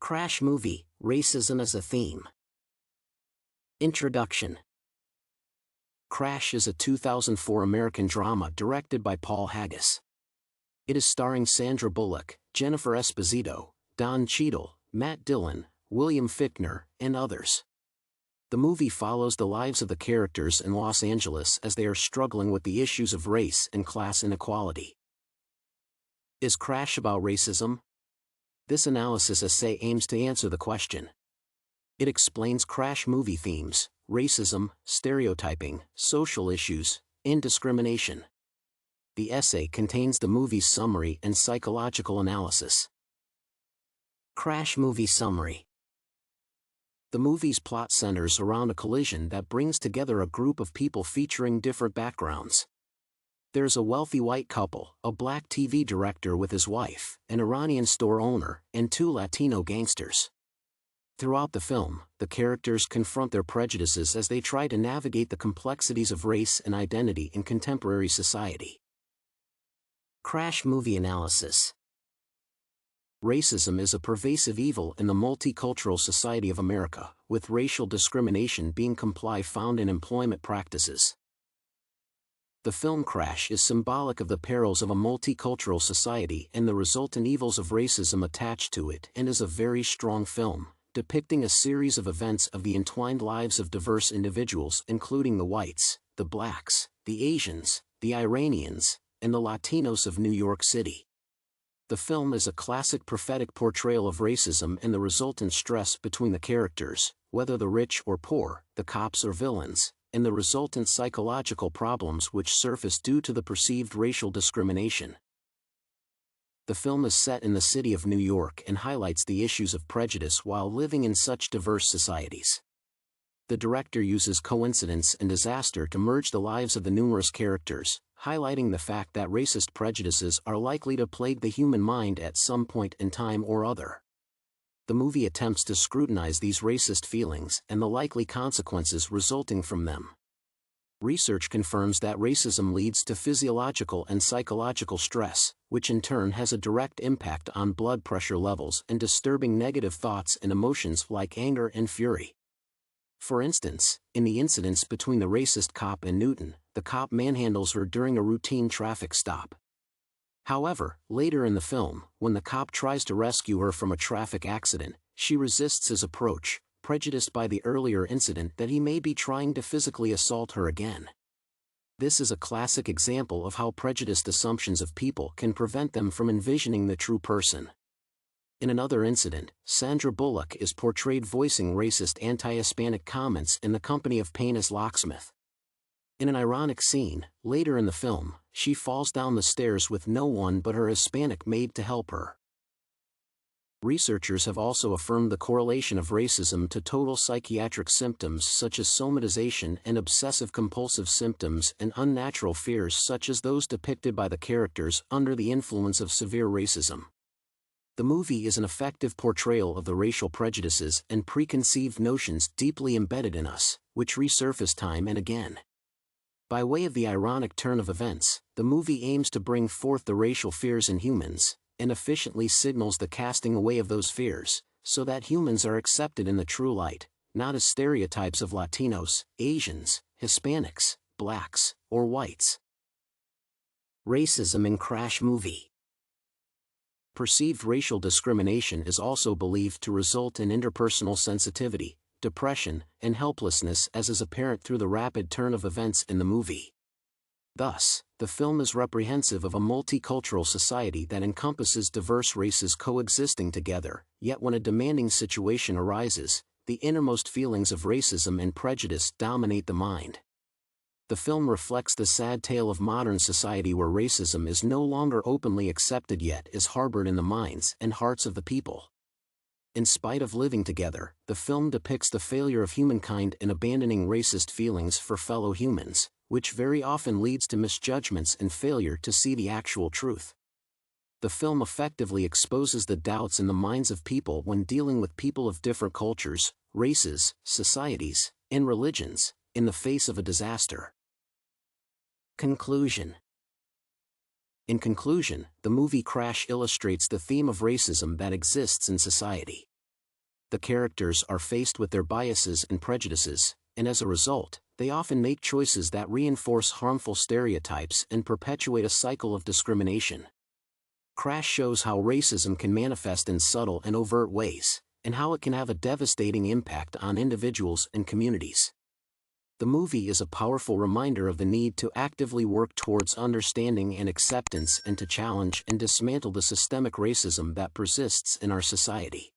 Crash movie, racism as a theme. Introduction. Crash is a 2004 American drama directed by Paul Haggis. It is starring Sandra Bullock, Jennifer Esposito, Don Cheadle, Matt Dillon, William Fichtner, and others. The movie follows the lives of the characters in Los Angeles as they are struggling with the issues of race and class inequality. Is Crash about racism? This analysis essay aims to answer the question. It explains Crash movie themes, racism, stereotyping, social issues, and discrimination. The essay contains the movie's summary and psychological analysis. Crash movie summary. The movie's plot centers around a collision that brings together a group of people featuring different backgrounds. There's a wealthy white couple, a black TV director with his wife, an Iranian store owner, and two Latino gangsters. Throughout the film, the characters confront their prejudices as they try to navigate the complexities of race and identity in contemporary society. Crash movie analysis. Racism is a pervasive evil in the multicultural society of America, with racial discrimination being found in employment practices. The film Crash is symbolic of the perils of a multicultural society and the resultant evils of racism attached to it, and is a very strong film, depicting a series of events of the entwined lives of diverse individuals including the whites, the blacks, the Asians, the Iranians, and the Latinos of New York City. The film is a classic prophetic portrayal of racism and the resultant stress between the characters, whether the rich or poor, the cops or villains, and the resultant psychological problems which surface due to the perceived racial discrimination. The film is set in the city of New York and highlights the issues of prejudice while living in such diverse societies. The director uses coincidence and disaster to merge the lives of the numerous characters, highlighting the fact that racist prejudices are likely to plague the human mind at some point in time or other. The movie attempts to scrutinize these racist feelings and the likely consequences resulting from them. Research confirms that racism leads to physiological and psychological stress, which in turn has a direct impact on blood pressure levels and disturbing negative thoughts and emotions like anger and fury. For instance, in the incidents between the racist cop and Newton, the cop manhandles her during a routine traffic stop. However, later in the film, when the cop tries to rescue her from a traffic accident, she resists his approach, prejudiced by the earlier incident that he may be trying to physically assault her again. This is a classic example of how prejudiced assumptions of people can prevent them from envisioning the true person. In another incident, Sandra Bullock is portrayed voicing racist anti-Hispanic comments in the company of Payne as locksmith. In an ironic scene, later in the film, she falls down the stairs with no one but her Hispanic maid to help her. Researchers have also affirmed the correlation of racism to total psychiatric symptoms such as somatization and obsessive-compulsive symptoms and unnatural fears such as those depicted by the characters under the influence of severe racism. The movie is an effective portrayal of the racial prejudices and preconceived notions deeply embedded in us, which resurface time and again. By way of the ironic turn of events, the movie aims to bring forth the racial fears in humans, and efficiently signals the casting away of those fears, so that humans are accepted in the true light, not as stereotypes of Latinos, Asians, Hispanics, blacks, or whites. Racism in Crash movie. Perceived racial discrimination is also believed to result in interpersonal sensitivity, depression, and helplessness as is apparent through the rapid turn of events in the movie. Thus, the film is reprehensive of a multicultural society that encompasses diverse races coexisting together, yet when a demanding situation arises, the innermost feelings of racism and prejudice dominate the mind. The film reflects the sad tale of modern society where racism is no longer openly accepted yet is harbored in the minds and hearts of the people. In spite of living together, the film depicts the failure of humankind in abandoning racist feelings for fellow humans, which very often leads to misjudgments and failure to see the actual truth. The film effectively exposes the doubts in the minds of people when dealing with people of different cultures, races, societies, and religions, in the face of a disaster. Conclusion. In conclusion, the movie Crash illustrates the theme of racism that exists in society. The characters are faced with their biases and prejudices, and as a result, they often make choices that reinforce harmful stereotypes and perpetuate a cycle of discrimination. Crash shows how racism can manifest in subtle and overt ways, and how it can have a devastating impact on individuals and communities. The movie is a powerful reminder of the need to actively work towards understanding and acceptance and to challenge and dismantle the systemic racism that persists in our society.